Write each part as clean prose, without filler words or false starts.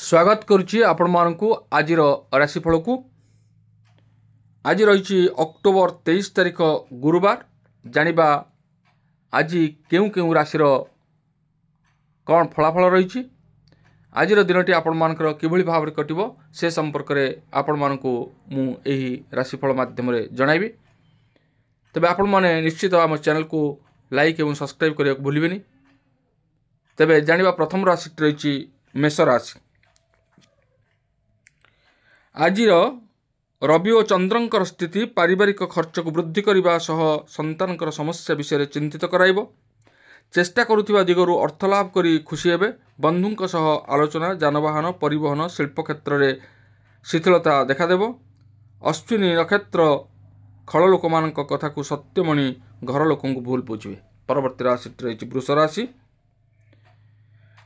स्वागत करुच्ची आपण मानकु आजिर राशिफल को। आज रही अक्टोबर 23 तारिख गुरुवार। जानिबा आज केउ केउ राशि कौन फलाफल रही। आजिर दिनटी आपण मानकर किभली भाव कटिबो से संपर्क में आपण मानकु मु एही राशिफल माध्यम जणाइबी। तबे आपण माने निश्चित आम चैनल को लाइक एवं सब्सक्राइब करने को भूलिबेनी। तबे जानिबा प्रथम राशि रही मेष राशि। आज रवि और चंद्रंकर स्थिति पारिवारिक खर्च को वृद्धि करने सह संतानकर समस्या विषय चिंतित कराइब। चेष्टा करुथिबा दिगरु अर्थलाभ करी खुशी हेबे। बंधुंक सह आलोचना जानवाहन परिवहन शिल्प क्षेत्र में शिथिलता देखादेव। अश्विनी नक्षत्र खल लोक मान कथा को सत्यमणि घर लोक भूल बुझे। परवर्ती राशि रही वृष राशि।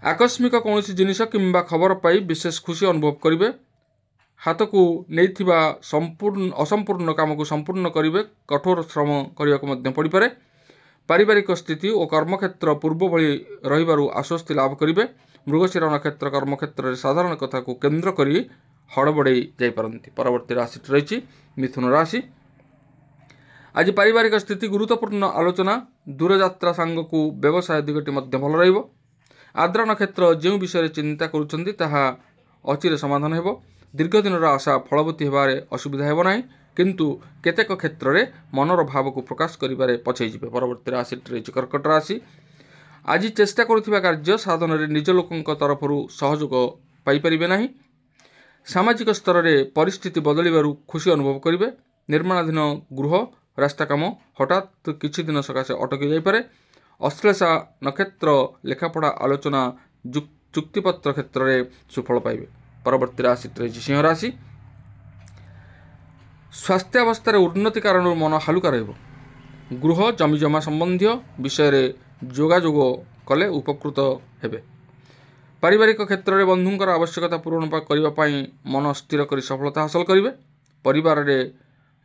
आकस्मिक कौन जिनिस किंबा खबर पाई विशेष खुशी अनुभव करेंगे। हाथ को नहीं असंपूर्ण काम को संपूर्ण करेंगे। कठोर श्रम करने को पड़ पारे। पारिवारिक स्थिति और कर्मक्षेत्र पूर्व भली रही आश्वस्ति लाभ करेंगे। मृगशिरा नक्षत्र कर्मक्षेत्र में साधारण कथा को केन्द्र कर हड़बड़े जापारती। परवर्ती राशि रही मिथुन राशि। आज पारिवारिक स्थिति गुरुत्वपूर्ण आलोचना दूरयात्रा सांग को व्यवसाय दिगटी भल रही। आद्रा नक्षत्र जो विषय चिंता करुँच ताहा अचिरे समाधान हो। दीर्घ दिन आशा फलवती होबार असुविधा हेब नाही, किंतु केतेक क्षेत्र में मनर भाव को प्रकाश करिबारे पछई जिवे। परवर्ती राशि रही कर्कट राशि। आज चेष्टा करुथिबा कार्य साधन में निज लोकंक तरफरु सहयोग पाई परिबे नाही। सामाजिक स्तर में परिस्थिति बदलिबारु खुशी अनुभव करिवे। निर्माणाधीन गृह रास्ता काम हठात किछि दिन सकाशे अटकी जाई पारे। अश्लेषा नक्षत्र लेखापढ़ा आलोचना चुक्तिपत्र क्षेत्र में सुफल पाइबे। परवर्ती राशि रही सिंह राशि। स्वास्थ्यावस्था उन्नति कारण मन हालुका रहिबो। गृह जमीजमा संबंधी विषय जोगाजोग कले उपकृत हेबे। पारिवारिक क्षेत्र में बंधुंकर आवश्यकता पूरण करने मन स्थिर कर सफलता हासिल करेंगे। परिवार में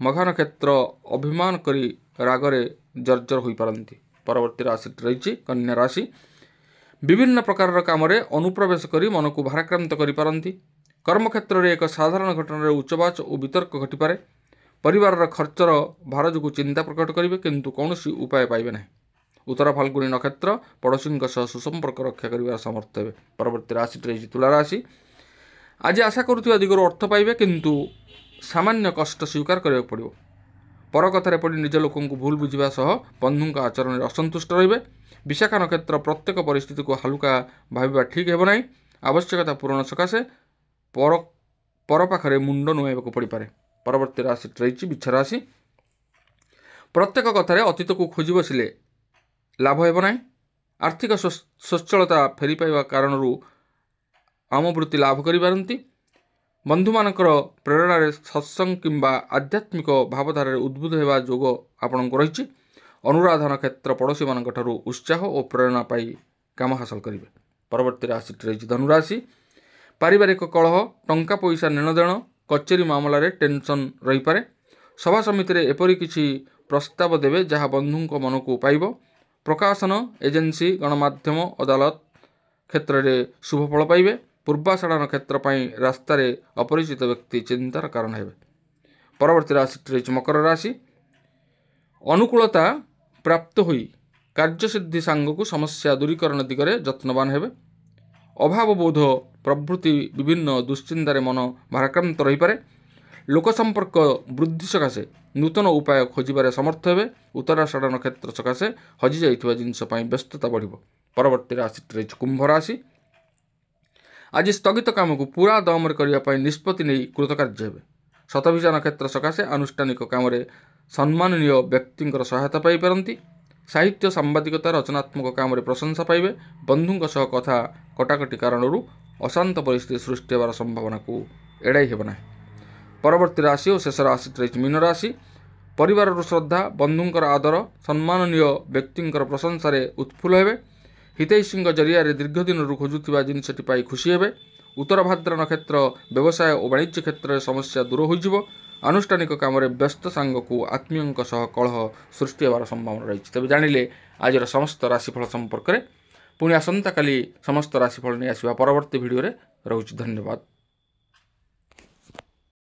मघा नक्षत्र अभिमान करी रागरे जर्जर हो पारती। परवर्ती राशि रही कन्या राशि। विभिन्न प्रकार काम अनुप्रवेश करी मन को भाराक्रांत करि पारंती। कर्मक्षेत्र में एक साधारण घटना उच्चवाच और वितर्क घटिपारे। परिवार खर्चर भार जो चिंता प्रकट करेंगे, किंतु कौन उपाय पाइबे नहीं। उत्तरा फाल्गुनी नक्षत्र पड़ोशी सुसंपर्क रक्षा कर समर्थ हे। परवर्ती राशि रही तुला राशि। आज आशा करुथिबा दिगरु अर्थ पाइबे, किंतु सामान्य कष्ट स्वीकार करने पड़ो। पर कथार पड़ी निज लोक भूल बुझा सह बंधुंक आचरण में असंतुष्ट रहिबे। विशाखा नक्षत्र प्रत्येक परिस्थिति को हालुका भाविबा ठीक हेब नाही। आवश्यकता पूरण सकाशे पर पाखरे मुंड नुआइबाकू पड़ पारे। परवर्ती राशि रही बिच्छा राशि। प्रत्येक कथार अतीत को खोजी बसिले लाभ हेब नाही। आर्थिक स्वच्छलता फेरी पाइबा कारणरू आमवृत्ति लाभ करि पारंती। बंधु मानकर प्रेरणा सत्संग किंबा आध्यात्मिक भावधारा उद्बुद्ध होगा जोग आपण को रही। अनुराधा नक्षत्र पड़ोशी मान उत्साह और प्रेरणा पाई काम हासिल करेंगे। परवर्ती राशि रही धनुराशि। पारिवारिक कलह टंका पैसा नेणदेण कचेरी मामला टेंशन रही पारे। सभा समिति एपरी किछि प्रस्ताव देवे जहाँ बंधुंक मन को पाइब। प्रकाशन एजेंसी गणमाध्यम अदालत क्षेत्र में शुभफल पाइबे। पूर्वाषाढ़ा नक्षत्र रास्तार अपरिचित व्यक्ति चिंतार कारण हेबे। परवर्ती राशि रही मकर राशि। अनुकूलता प्राप्त हुई कार्यसिद्धि सांग को समस्या दूरीकरण दिगरे यत्नवान हेबे। अभाव बोध प्रभृति विभिन्न दुश्चिंतार मन भाराक्रांत रही पारे। लोक संपर्क वृद्धि सकाशे नूतन उपाय खोजबार समर्थ हेबे। उत्तराषाढ़ा नक्षत्र सकाशे हजि जाइथिबा जिनिस पई व्यस्तता बढ़िबो। परवर्ती राशि रही कुंभ राशि। आज स्थगित काम को पूरा दम करने निष्पत्ति नहीं कृतकार्य हेबे। शतभिषा नक्षत्र सकाशे आनुष्ठानिक काम सम्माननीय व्यक्ति सहायता पाई पारंती। साहित्य सांबादिकता रचनात्मक काम प्रशंसा पाइबे। बंधुंक सह कथा कटाकटी कारणरू अशांत परिस्थिति सृष्टि होवार संभावना को एड़ाई हेब नाही। परवर्ती राशि और शेष राशि रही मीन राशि। परिवार श्रद्धा बंधुंकर आदर सम्माननीय व्यक्ति प्रशंसार उत्फुल्ल हेबे। हितैषी जरिया दीर्घ दिन खोजुवा जिनसटी पाई खुशी हेबे। उत्तर भाद्र नक्षत्र व्यवसाय और वाणिज्य क्षेत्र में समस्या दूर हो। आनुष्ठानिक काम व्यस्त सांग को आत्मीय सह कलह सृष्टि होवार संभावना रही। तेज जानिले आज समस्त राशिफल संपर्क में पुणी आसंता काली समस्त राशिफल नहीं आसवा। परवर्ती भिडियो ରହୁଛି। ଧନ୍ୟବାଦ।